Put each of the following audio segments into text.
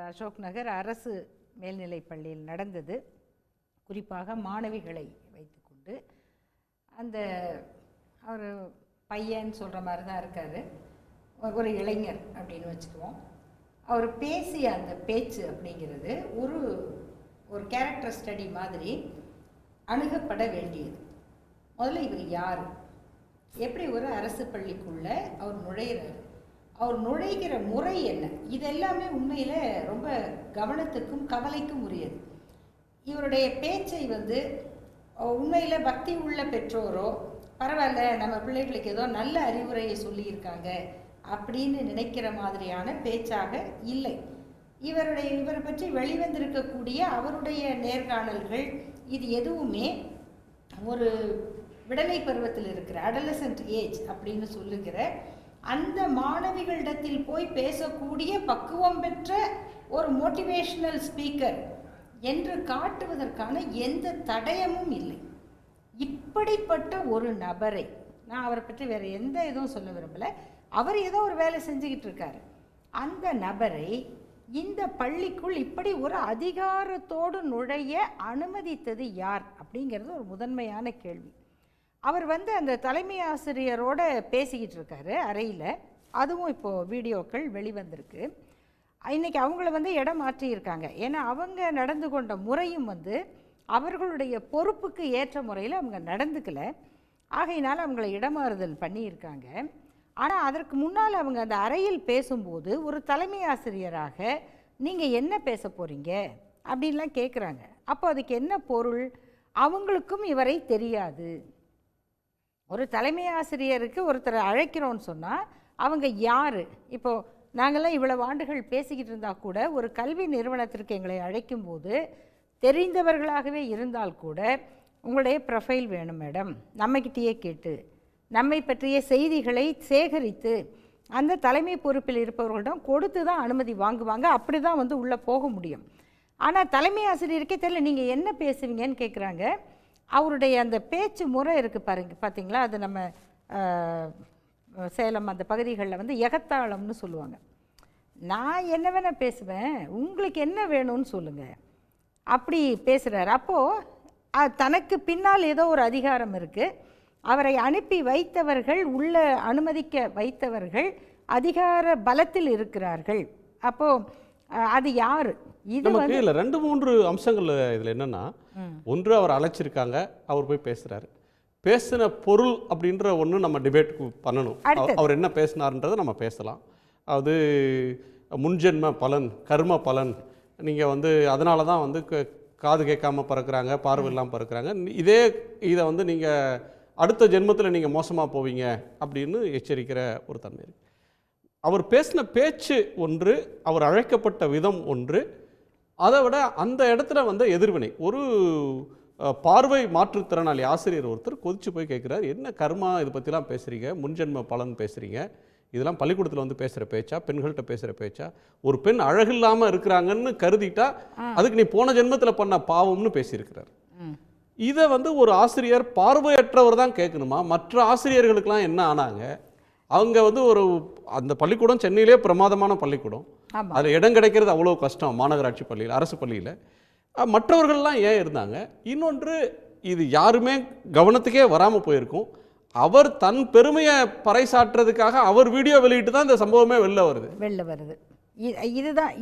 அசோக் நகர் அரசு மேல்நிலைப் பள்ளியில் நடந்தது. குறிப்பாக மாணவிகளை வைத்துக்கொண்டு அந்த அவர் பையன் சொல்கிற மாதிரி தான் இருக்கார், ஒரு இளைஞர் அப்படின்னு வச்சுக்குவோம். அவர் பேசிய அந்த பேச்சு அப்படிங்கிறது ஒரு ஒரு கேரக்டர் ஸ்டடி மாதிரி அணுகப்பட வேண்டியது. முதல்ல இவர் யார், எப்படி ஒரு அரசு பள்ளிக்குள்ளே அவர் நுழைகிறார், அவர் நுழைகிற முறை என்ன, இதெல்லாமே உண்மையில் ரொம்ப கவனத்துக்கும் கவலைக்கும் உரியது. இவருடைய பேச்சை உண்மையில் பக்தி உள்ள பெற்றோரோ பரவாயில்ல நம்ம பிள்ளைகளுக்கு ஏதோ நல்ல அறிவுரையை சொல்லியிருக்காங்க அப்படின்னு நினைக்கிற மாதிரியான பேச்சாக இல்லை. இவரை பற்றி வெளிவந்திருக்கக்கூடிய அவருடைய நேர்காணல்கள் இது எதுவுமே ஒரு விடலை பருவத்தில் இருக்கிற அடலசன்ட் ஏஜ் அப்படின்னு சொல்லுகிற அந்த மாணவிகளிடத்தில் போய் பேசக்கூடிய பக்குவம் பெற்ற ஒரு மோட்டிவேஷனல் ஸ்பீக்கர் என்று காட்டுவதற்கான எந்த தடயமும் இல்லை. இப்படிப்பட்ட ஒரு நபரை, நான் அவரை பற்றி வேறு எந்த இதுவும் சொல்ல விரும்பலை, அவர் ஏதோ ஒரு வேலை செஞ்சுக்கிட்டு இருக்காரு, அந்த நபரை இந்த பள்ளிக்குள் இப்படி ஒரு அதிகாரத்தோடு நுழைய அனுமதித்தது யார் அப்படிங்கிறது ஒரு முதன்மையான கேள்வி. அவர் அந்த தலைமை ஆசிரியரோட பேசிக்கிட்டு இருக்காரு அறையில், அதுவும் இப்போது வீடியோக்கள் வெளிவந்திருக்கு. இன்றைக்கி அவங்கள இடம் மாற்றியிருக்காங்க. ஏன்னா அவங்க நடந்து கொண்ட முறையும் அவர்களுடைய பொறுப்புக்கு ஏற்ற முறையில் அவங்க நடந்துக்கலை. ஆகையினால் அவங்கள இடமாறுதல் பண்ணியிருக்காங்க. ஆனால் அதற்கு முன்னால் அவங்க அந்த அறையில் பேசும்போது ஒரு தலைமை ஆசிரியராக நீங்கள் என்ன பேச போகிறீங்க அப்படின்லாம் கேட்குறாங்க. அப்போ அதுக்கு என்ன பொருள்? அவங்களுக்கும் இவரை தெரியாது. ஒரு தலைமை ஆசிரியருக்கு ஒருத்தரை அழைக்கிறோன்னு சொன்னால் அவங்க யார்? இப்போது நாங்கள்லாம் இவ்வளவு ஆண்டுகள் பேசிக்கிட்டு இருந்தால் கூட ஒரு கல்வி நிறுவனத்திற்கு எங்களை அழைக்கும்போது தெரிந்தவர்களாகவே இருந்தால் கூட உங்களுடைய ப்ரொஃபைல் வேணும் மேடம், நம்மக்கிட்டேயே கேட்டு நம்மை பற்றிய செய்திகளை சேகரித்து அந்த தலைமை பொறுப்பில் இருப்பவர்களிடம் கொடுத்து தான் அனுமதி வாங்குவாங்க. அப்படி தான் உள்ளே போக முடியும். ஆனால் தலைமை ஆசிரியருக்கே தெரியல நீங்கள் என்ன பேசுவீங்கன்னு கேட்குறாங்க. அவருடைய அந்த பேச்சு முறை இருக்குது பாருங்க, பார்த்தீங்களா? அது நம்ம சேலம் அந்த பகுதிகளில் எகத்தாளம்னு சொல்லுவாங்க. நான் என்ன வேணால் பேசுவேன், உங்களுக்கு என்ன வேணும்னு சொல்லுங்கள், அப்படி பேசுகிறார். அப்போது தனக்கு பின்னால் ஏதோ ஒரு அதிகாரம் இருக்குது. அவரை அனுப்பி வைத்தவர்கள், உள்ள அனுமதிக்க வைத்தவர்கள் அதிகார பலத்தில் இருக்கிறார்கள். அப்போது அது யார்? இது நமக்கு இல்லை 2-3 அம்சங்கள் இதில் என்னென்னா, ஒன்று அவர் அழைச்சிருக்காங்க, அவர் போய் பேசுகிறாரு, பேசின பொருள் அப்படின்ற ஒன்று நம்ம டிபேட்டுக்கு பண்ணணும். அவர் என்ன பேசினார்ன்றதை நம்ம பேசலாம். அது முன்ஜென்ம பலன், கர்ம பலன், நீங்கள் அதனால தான் காது கேட்காம பறக்கிறாங்க, பார்வை இல்லாமல் பறக்கிறாங்க, இதை நீங்கள் அடுத்த ஜென்மத்தில் நீங்கள் மோசமாக போவீங்க அப்படின்னு எச்சரிக்கிற ஒரு தன்மை இருக்குது. அவர் பேசின பேச்சு ஒன்று, அவர் அழைக்கப்பட்ட விதம் ஒன்று, அதை விட அந்த இடத்துல எதிர்வினை. ஒரு பார்வை மாற்றுத்திறனாளி ஆசிரியர் ஒருத்தர் கொதிச்சு போய் கேட்குறாரு, என்ன கர்மா இதை பற்றிலாம் பேசுகிறீங்க, முன்ஜென்ம பலன் பேசுகிறீங்க, இதெல்லாம் பள்ளிக்கூடத்தில் பேசுகிற பேச்சா, பெண்கள்கிட்ட பேசுகிற பேச்சா, ஒரு பெண் அழகில்லாமல் இருக்கிறாங்கன்னு கருதிட்டா அதுக்கு நீ போன ஜென்மத்தில் பண்ண பாவம்னு பேசியிருக்கிறார். இதை ஒரு ஆசிரியர் பார்வையற்றவர் தான் கேட்கணுமா? மற்ற ஆசிரியர்களுக்கெல்லாம் என்ன ஆனாங்க? அவங்க ஒரு அந்த பள்ளிக்கூடம் சென்னையிலே பிரமாதமான பள்ளிக்கூடம், அதில் இடம் கிடைக்கிறது அவ்வளோ கஷ்டம். மாநகராட்சி பள்ளியில், அரசு பள்ளியில் மற்றவர்கள்லாம் ஏன் இருந்தாங்க? இன்னொன்று, இது யாருமே கவனத்துக்கே வராமல் போயிருக்கும். அவர் தன் பெருமையை பறைசாற்றுறதுக்காக அவர் வீடியோ வெளியிட்டு தான் இந்த சம்பவமே வெளில வருது.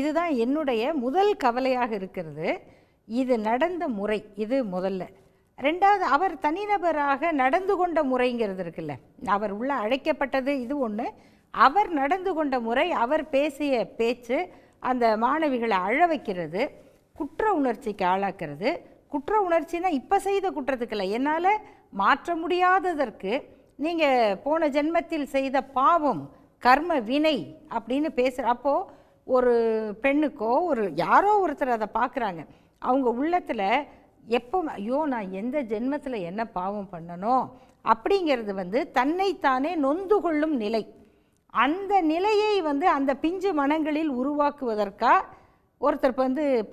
இதுதான் என்னுடைய முதல் கவலையாக இருக்கிறது. இது நடந்த முறை, இது முதல்ல. ரெண்டாவது, அவர் தனிநபராக நடந்து கொண்ட முறைங்கிறது இருக்குல்ல, அவர் உள்ள அழைக்கப்பட்டது இது ஒன்று, அவர் நடந்து கொண்ட முறை, அவர் பேசிய பேச்சு அந்த மாணவிகளை அழ வைக்கிறது, குற்ற உணர்ச்சிக்கு ஆளாக்குறது. குற்ற உணர்ச்சினா இப்போ செய்த குற்றத்துக்கு இல்லை, என்னால் மாற்ற முடியாததற்கு நீங்கள் போன ஜென்மத்தில் செய்த பாவம், கர்ம வினை அப்படின்னு பேசுகிற. அப்போது ஒரு பெண்ணுக்கோ ஒரு யாரோ ஒருத்தர் அதை பார்க்குறாங்க, அவங்க உள்ளத்தில் எப்போ ஐயோ நான் எந்த ஜென்மத்தில் என்ன பாவம் பண்ணணும் அப்படிங்கிறது தன்னைத்தானே நொந்து கொள்ளும் நிலை. அந்த நிலையை அந்த பிஞ்சு மனங்களில் உருவாக்குவதற்காக ஒருத்தர்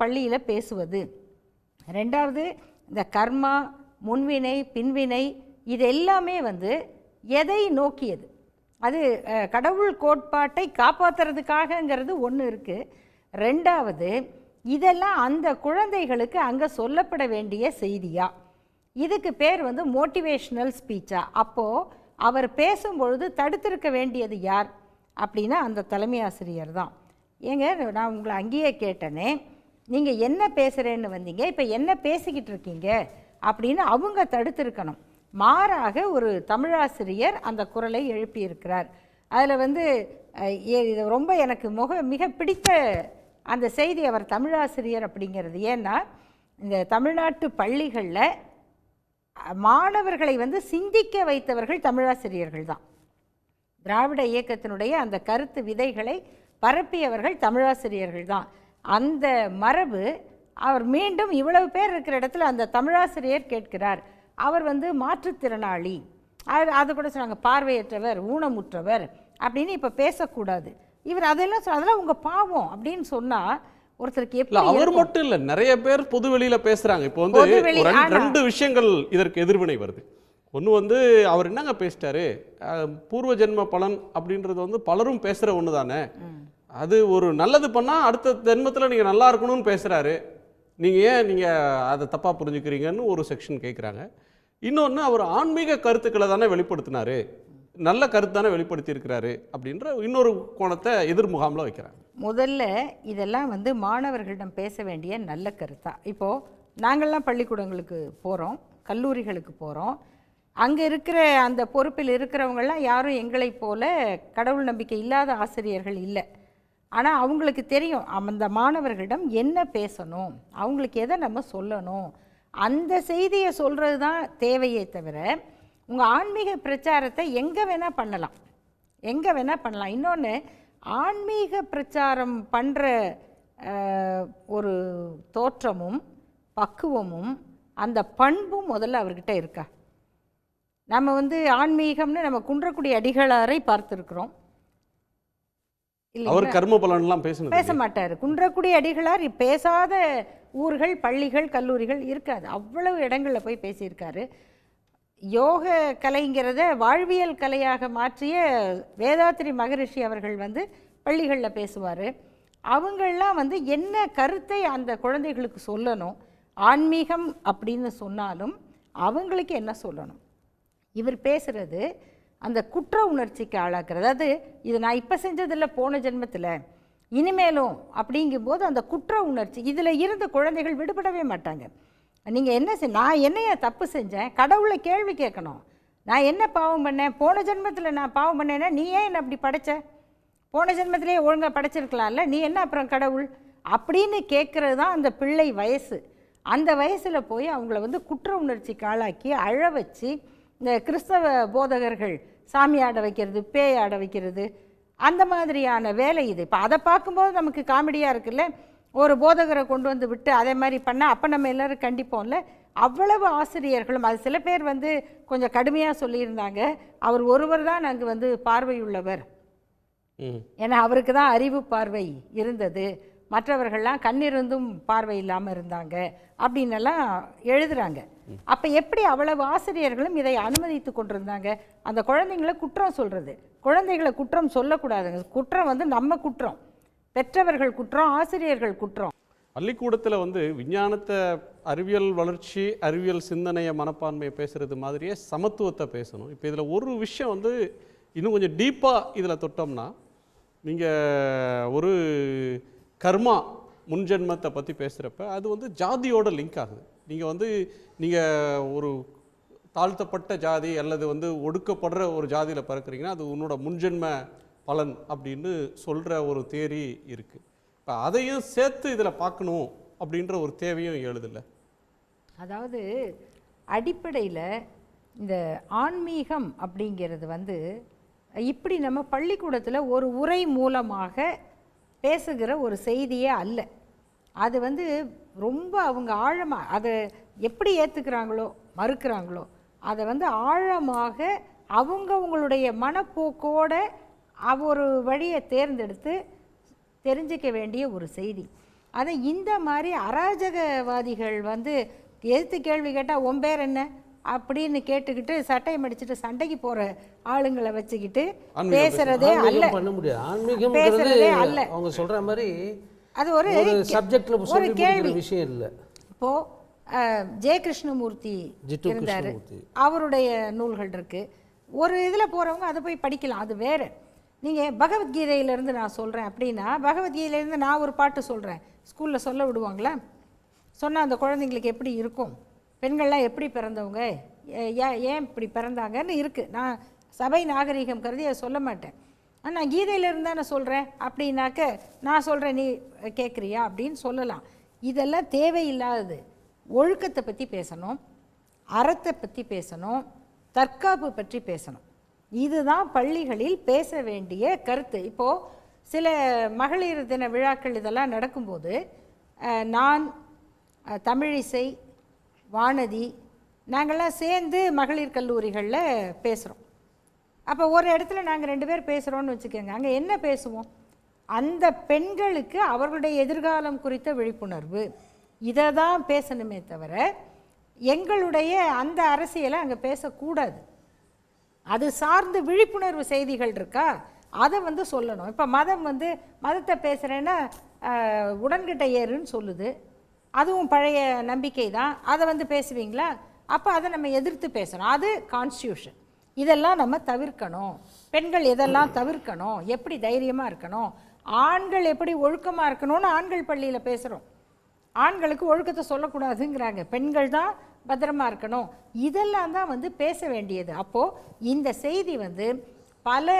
பள்ளியில் பேசுவது. ரெண்டாவது, இந்த கர்மா, முன்வினை, பின்வினை, இது எல்லாமே எதை நோக்கியது? அது கடவுள் கோட்பாட்டை காப்பாற்றுறதுக்காகங்கிறது ஒன்று இருக்குது. ரெண்டாவது, இதெல்லாம் அந்த குழந்தைகளுக்கு அங்கே சொல்லப்பட வேண்டிய செய்தியா? இதுக்கு பேர் வந்து மோட்டிவேஷ்னல் ஸ்பீச்சா? அப்போது அவர் பேசும்பொழுது தடுத்திருக்க வேண்டியது யார் அப்படின்னா அந்த தலைமை ஆசிரியர் தான். ஏங்க, நான் உங்களை அங்கேயே கேட்டேனே, நீங்கள் என்ன பேசுகிறேன்னு வந்தீங்க, இப்போ என்ன பேசிக்கிட்டு இருக்கீங்க அப்படின்னு அவங்க தடுத்திருக்கணும். மாறாக ஒரு தமிழாசிரியர் அந்த குரலை எழுப்பியிருக்கிறார். அதில் வந்து இது ரொம்ப எனக்கு மிக பிடித்த அந்த செய்தி. அவர் தமிழாசிரியர் அப்படிங்கிறது ஏன்னா, இந்த தமிழ்நாட்டு பள்ளிகளில் மாணவர்களை வந்து சிந்திக்க வைத்தவர்கள் தமிழாசிரியர்கள் தான். திராவிட இயக்கத்தினுடைய அந்த கருத்து விதைகளை பரப்பியவர்கள் தமிழாசிரியர்கள் தான். அந்த மரபு அவர் மீண்டும் இவ்வளவு பேர் இருக்கிற இடத்துல அந்த தமிழாசிரியர் கேட்கிறார். அவர் வந்து மாற்றுத்திறனாளி, அது கூட சொன்னாங்க, பார்வையற்றவர், ஊனமுற்றவர் அப்படின்னு இப்போ பேசக்கூடாது. இவர் அதெல்லாம் உங்கள் பாவம் அப்படின்னு சொன்னால் ஒருத்தருக்கு எப்படி? அவர் மட்டும் இல்லை, நிறைய பேர் பொது வெளியில பேசுறாங்க. இப்போ வந்து ரெண்டு விஷயங்கள் இதற்கு எதிர்வினை வருது. ஒன்று வந்து அவர் என்னங்க பேசிட்டாரு, பூர்வ ஜென்ம பலன் அப்படின்றது வந்து பலரும் பேசுகிற ஒன்று தானே. அது ஒரு நல்லது பண்ணால் அடுத்த ஜென்மத்தில் நீங்கள் நல்லா இருக்கணும்னு பேசுகிறாரு, நீங்கள் அதை தப்பாக புரிஞ்சுக்கிறீங்கன்னு ஒரு செக்ஷன் கேட்குறாங்க. இன்னொன்று, அவர் ஆன்மீக கருத்துக்களை தானே வெளிப்படுத்தினாரு, நல்ல கருத்து தானே வெளிப்படுத்தி இருக்கிறாரு அப்படின்ற இன்னொரு கோணத்தை எதிர் முகாமில் வைக்கிறாங்க. முதல்ல இதெல்லாம் வந்து மாணவர்களிடம் பேச வேண்டிய நல்ல கருத்தா? இப்போது நாங்கள்லாம் பள்ளிக்கூடங்களுக்கு போகிறோம், கல்லூரிகளுக்கு போகிறோம். அங்கே இருக்கிற அந்த பொறுப்பில் இருக்கிறவங்களாம் யாரும் எங்களைப் போல கடவுள் நம்பிக்கை இல்லாத ஆசிரியர்கள் இல்லை. ஆனால் அவங்களுக்கு தெரியும் அந்த மாணவர்களிடம் என்ன பேசணும், அவங்களுக்கு எதை நம்ம சொல்லணும், அந்த செய்தியை சொல்கிறது தான் தேவையே தவிர உங்கள் ஆன்மீக பிரச்சாரத்தை எங்கே வேணால் பண்ணலாம், எங்கே வேணால் பண்ணலாம். இன்னொன்று, ஆன்மீக பிரச்சாரம் பண்ணுற ஒரு தோற்றமும் பக்குவமும் அந்த பண்பும் முதல்ல அவர்கிட்ட இருக்கா? நம்ம வந்து ஆன்மீகம்னு நம்ம குன்றக்குடி அடிகளாரை பார்த்துருக்குறோம். அவர் கர்ம பலன்லாம் பேச மாட்டார். குன்றக்குடி அடிகளார் பேசாத ஊர்கள், பள்ளிகள், கல்லூரிகள் இருக்காது. அவ்வளவு இடங்களில் போய் பேசியிருக்காரு. யோக கலைங்கிறத வாழ்வியல் கலையாக மாற்றிய வேதாத்ரி மகரிஷி அவர்கள் வந்து பள்ளிகளில் பேசுவார். அவங்களாம் வந்து என்ன கருத்தை அந்த குழந்தைகளுக்கு சொல்லணும், ஆன்மீகம் அப்படின்னு சொன்னாலும் அவங்களுக்கு என்ன சொல்லணும். இவர் பேசுகிறது அந்த குற்ற உணர்ச்சிக்கு ஆளாக்குறது. அதாவது இது நான் இப்போ செஞ்சதில்லை, போன ஜென்மத்தில், இனிமேலும் அப்படிங்கும்போது அந்த குற்ற உணர்ச்சி இதில் இருந்து குழந்தைகள் விடுபடவே மாட்டாங்க. நீங்கள் என்ன நான் என்னைய தப்பு செஞ்சேன், கடவுளை கேள்வி கேட்கணும். நான் என்ன பாவம் பண்ணேன், போன ஜென்மத்தில் நான் பாவம் பண்ணேன்னா நீ ஏன் என்ன அப்படி படைச்ச, போன ஜென்மத்திலே ஒழுங்காக படைச்சிருக்கலாம்ல, நீ என்ன அப்புறம் கடவுள் அப்படின்னு கேட்குறது தான் அந்த பிள்ளை வயசு. அந்த வயசில் போய் அவங்கள வந்து குற்ற உணர்ச்சிக்கு ஆளாக்கி அழ வச்சு, இந்த கிறிஸ்தவ போதகர்கள் சாமி ஆட வைக்கிறது, பேய் ஆட வைக்கிறது, அந்த மாதிரியான வேலை இது. இப்போ அதை பார்க்கும்போது நமக்கு காமெடியாக இருக்குல்ல, ஒரு போதகரை கொண்டு வந்து விட்டு அதே மாதிரி பண்ணால் அப்போ நம்ம எல்லோரும் கண்டிப்போம்ல. அவ்வளவு ஆசிரியர்களும், அது சில பேர் வந்து கொஞ்சம் கடுமையாக சொல்லியிருந்தாங்க, அவர் ஒருவர் தான் அங்கே வந்து பார்வையுள்ளவர், ஏன்னா அவருக்கு தான் அறிவு பார்வை இருந்தது, மற்றவர்கள்லாம் கண்ணிருந்தும் பார்வை இல்லாமல் இருந்தாங்க அப்படின்னெல்லாம் எழுதுகிறாங்க. அப்போ எப்படி அவ்வளவு ஆசிரியர்களும் இதை அனுமதித்து கொண்டிருந்தாங்க? அந்த குழந்தைங்களை குற்றம் சொல்கிறது, குழந்தைகளை குற்றம் சொல்லக்கூடாதுங்க. குற்றம் வந்து நம்ம குற்றம், பெற்றவர்கள் குற்றம், ஆசிரியர்கள் குற்றம். பள்ளிக்கூடத்தில் வந்து விஞ்ஞானத்தை, அறிவியல் வளர்ச்சி, அறிவியல் சிந்தனையை, மனப்பான்மையை பேசுகிறது மாதிரியே சமத்துவத்தை பேசணும். இப்போ இதில் ஒரு விஷயம் வந்து இன்னும் கொஞ்சம் டீப்பாக இதில் தொட்டோம்னா, நீங்கள் ஒரு கர்மா முன்ஜென்மத்தை பற்றி பேசுகிறப்ப அது வந்து ஜாதியோட லிங்க் ஆகுது. நீங்கள் வந்து ஒரு தாழ்த்தப்பட்ட ஜாதி அல்லது வந்து ஒடுக்கப்படுற ஒரு ஜாதியில் பிறக்கிறீங்கன்னா அது உன்னோட முன்ஜென்ம பலன் அப்படின்னு சொல்கிற ஒரு தேரி இருக்குது. இப்போ அதையும் சேர்த்து இதில் பார்க்கணும் அப்படின்ற ஒரு தேவையும் எழுதில்லை. அதாவது அடிப்படையில் இந்த ஆன்மீகம் அப்படிங்கிறது வந்து இப்படி நம்ம பள்ளிக்கூடத்தில் ஒரு உரை மூலமாக பேசுகிற ஒரு செய்தியே அல்ல. அது வந்து ரொம்ப அவங்க ஆழமாக அதை எப்படி ஏற்றுக்கிறாங்களோ மறுக்கிறாங்களோ அதை வந்து ஆழமாக அவங்களுடைய மனப்போக்கோட ஒரு வழியை தேர்ந்தெடுத்து தெரிஞ்சிக்க வேண்டிய ஒரு செய்தி. அதை இந்த மாதிரி அராஜகவாதிகள் வந்து எதிர்த்து கேள்வி கேட்டால் உன் பேர் என்ன அப்படின்னு கேட்டுக்கிட்டு சட்டையை மடிச்சுட்டு சண்டைக்கு போகிற ஆளுங்களை வச்சுக்கிட்டு பேசுறதே அல்ல, பண்ண முடியாது. ஆன்மீகம் பேசுறதே அல்ல. அவங்க சொல்கிற மாதிரி அது ஒரு சப்ஜெக்ட்ல சொல்லி முடிக்கிற விஷயம் இல்லை. இப்போ ஜெய கிருஷ்ணமூர்த்தி இருந்தார், அவருடைய நூல்கள் இருக்கு. ஒரு இதில் போகிறவங்க அதை போய் படிக்கலாம், அது வேறு. நீங்கள் பகவத்கீதையிலேருந்து நான் சொல்கிறேன் அப்படின்னா, பகவத்கீதையிலேருந்து நான் ஒரு பாட்டு சொல்கிறேன், ஸ்கூலில் சொல்ல விடுவாங்களா? சொன்னால் அந்த குழந்தைங்களுக்கு எப்படி இருக்கும்? பெண்கள்லாம் எப்படி பிறந்தவங்க, ஏன் இப்படி பிறந்தாங்கன்னு இருக்குது. நான் சபை நாகரிகம் கருதி அதை சொல்ல மாட்டேன். ஆனால் நான் கீதையிலேருந்து தானே சொல்கிறேன் அப்படின்னாக்க, நான் சொல்கிறேன் நீ கேட்குறியா அப்படின்னு சொல்லலாம். இதெல்லாம் தேவையில்லாதது. ஒழுக்கத்தை பற்றி பேசணும், அறத்தை பற்றி பேசணும், தற்காப்பு பற்றி பேசணும். இதுதான் பள்ளிகளில் பேச வேண்டிய கருத்து. இப்போது சில மகளிர் தின விழாக்கள் இதெல்லாம் நடக்கும்போது நான், தமிழிசை, வானதி, நாங்கள்லாம் சேர்ந்து மகளிர் கல்லூரிகளில் பேசுகிறோம். அப்போ ஒரு இடத்துல நாங்கள் 2 பேர் பேசுகிறோன்னு வச்சுக்கோங்க, அங்கே என்ன பேசுவோம்? அந்த பெண்களுக்கு அவர்களுடைய எதிர்காலம் குறித்த விழிப்புணர்வு, இதை தான் பேசணுமே தவிர எங்களுடைய அந்த அரசியலை அங்கே பேசக்கூடாது. அது சார்ந்து விழிப்புணர்வு செய்திகள் இருக்கா, அதை சொல்லணும். இப்போ மதத்தை பேசுகிறேன்னா உடன்கிட்ட ஏறுன்னு சொல்லுது, அதுவும் பழைய நம்பிக்கை தான். அதை பேசுவீங்களா? அப்போ அதை நம்ம எதிர்த்து பேசணும். அது கான்ஸ்டியூஷன். இதெல்லாம் நம்ம தவிர்க்கணும். பெண்கள் எதெல்லாம் தவிர்க்கணும், எப்படி தைரியமாக இருக்கணும், ஆண்கள் எப்படி ஒழுக்கமாக இருக்கணும்னு ஆண்கள் பள்ளியில் பேசுகிறோம். ஆண்களுக்கு ஒழுக்கத்தை சொல்லக்கூடாதுங்கிறாங்க, பெண்கள் தான் பத்திரமா இருக்கணும். இதெல்லாம் தான் பேச வேண்டியது. அப்போது இந்த செய்தி பல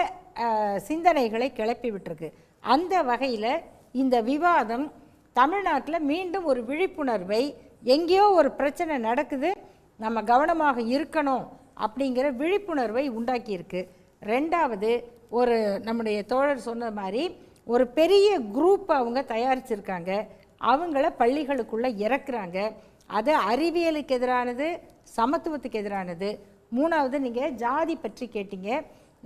சிந்தனைகளை கிளப்பி விட்டுருக்கு. அந்த வகையில் இந்த விவாதம் தமிழ்நாட்டில் மீண்டும் ஒரு விழிப்புணர்வை, எங்கேயோ ஒரு பிரச்சனை நடக்குது, நம்ம கவனமாக இருக்கணும் அப்படிங்கிற விழிப்புணர்வை உண்டாக்கியிருக்கு. ரெண்டாவது, ஒரு நம்முடைய தோழர் சொன்ன மாதிரி ஒரு பெரிய குரூப் அவங்க தயாரிச்சிருக்காங்க, அவங்கள பள்ளிகளுக்குள்ளே இறக்குறாங்க. அது அறிவியலுக்கு எதிரானது, சமத்துவத்துக்கு எதிரானது. மூணாவது, நீங்கள் ஜாதி பற்றி கேட்டீங்க.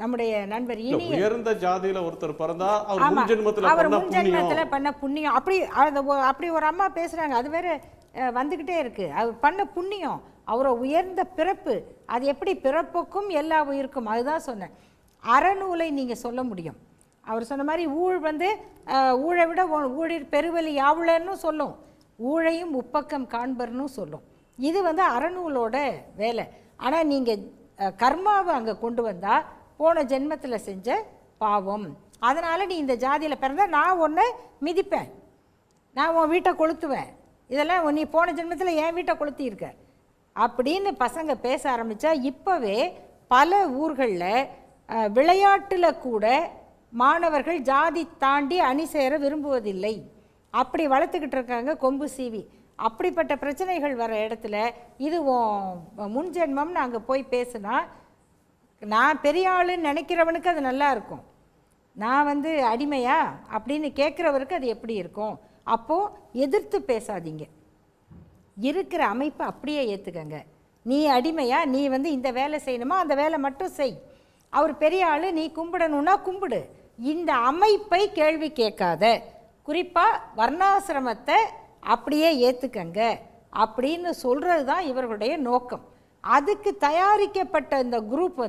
நம்முடைய நண்பர் உயர்ந்த ஜாதியில ஒருத்தர் பிறந்தா அவர் முன்ஜென்மத்துல பண்ண புண்ணியம், அப்படி ஒரு அம்மா பேசுறாங்க. அது வேற வந்துகிட்டே இருக்கு. அவர் பண்ண புண்ணியம், அவரை உயர்ந்த பிறப்பு, அது எப்படி பிறப்புக்கும் எல்லா உயிருக்கும், அதுதான் சொன்னேன். அறநூலை நீங்க சொல்ல முடியும். அவர் சொன்ன மாதிரி ஊழை விட ஊழிர் பெருவலி யாவுளன்னு சொல்லும், ஊழையும் உப்பக்கம் காண்பர்னு சொல்லும். இது அறநூலோட வேலை. ஆனால் நீங்கள் கர்மாவை அங்கே கொண்டு வந்தால் போன ஜென்மத்தில் செஞ்ச பாவம், அதனால் நீ இந்த ஜாதியில் பிறந்தா நான் உன்னை மிதிப்பேன், நான் உன் வீட்டை கொளுத்துவேன், இதெல்லாம் நீ போன ஜென்மத்தில் என் வீட்டை கொளுத்தியிருக்க அப்படின்னு பசங்க பேச ஆரம்பித்தா, இப்போவே பல ஊர்களில் விளையாட்டில் கூட மாணவர்கள் ஜாதி தாண்டி அணி சேர விரும்புவதில்லை, அப்படி வளர்த்துக்கிட்டு இருக்காங்க கொம்பு சீவி. அப்படிப்பட்ட பிரச்சனைகள் வர இடத்துல இது முன்ஜென்மம்னு அங்கே போய் பேசுனா, நான் பெரிய ஆளுன்னு நினைக்கிறவனுக்கு அது நல்லா இருக்கும், நான் அடிமையா அப்படின்னு கேட்குறவருக்கு அது எப்படி இருக்கும்? அப்போது எதிர்த்து பேசாதீங்க, இருக்கிற அமைப்பை அப்படியே ஏற்றுக்கங்க. நீ அடிமையா, நீ இந்த வேலை செய்யணுமா, அந்த வேலை மட்டும் செய். அவர் பெரிய ஆள், நீ கும்பிடணும்னா கும்பிடு. இந்த அமைப்பை கேள்வி கேட்காத, குறிப்பாக வர்ணாசிரமத்தை அப்படியே ஏற்றுக்கங்க அப்படின்னு சொல்கிறது தான் இவர்களுடைய நோக்கம். அதுக்கு தயாரிக்கப்பட்ட இந்த குரூப்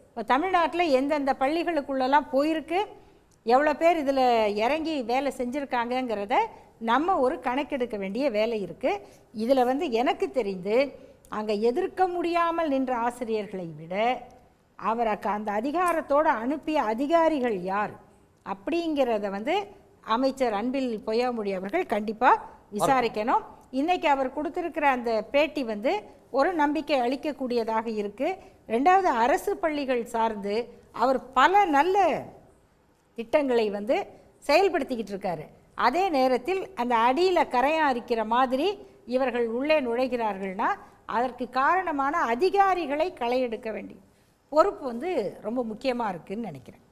இப்போ தமிழ்நாட்டில் எந்தெந்த பள்ளிகளுக்குள்ளெல்லாம் போயிருக்கு, எவ்வளோ பேர் இதில் இறங்கி வேலை செஞ்சுருக்காங்கங்கிறத நம்ம ஒரு கணக்கெடுக்க வேண்டிய வேலை இருக்குது. இதில் எனக்கு தெரிந்து அங்கே எதிர்க்க முடியாமல் நின்ற ஆசிரியர்களை விட அவரை அந்த அதிகாரத்தோடு அனுப்பிய அதிகாரிகள் யார் அப்படிங்கிறத அமைச்சர் அன்பில் பொய்யாமொழி அவர்கள் கண்டிப்பாக விசாரிக்கணும். இன்றைக்கி அவர் கொடுத்துருக்கிற அந்த பேட்டி ஒரு நம்பிக்கை அளிக்கக்கூடியதாக இருக்குது. ரெண்டாவது, அரசு பள்ளிகள் சார்ந்து அவர் பல நல்ல திட்டங்களை செயல்படுத்திக்கிட்டு இருக்காரு. அதே நேரத்தில் அந்த அடியில் கரையான் அரிக்கிற மாதிரி இவர்கள் உள்ளே நுழைகிறார்கள்னா அதற்கு காரணமான அதிகாரிகளை களை எடுக்க வேண்டிய பொறுப்பு ரொம்ப முக்கியமாக இருக்குதுன்னு நினைக்கிறேன்.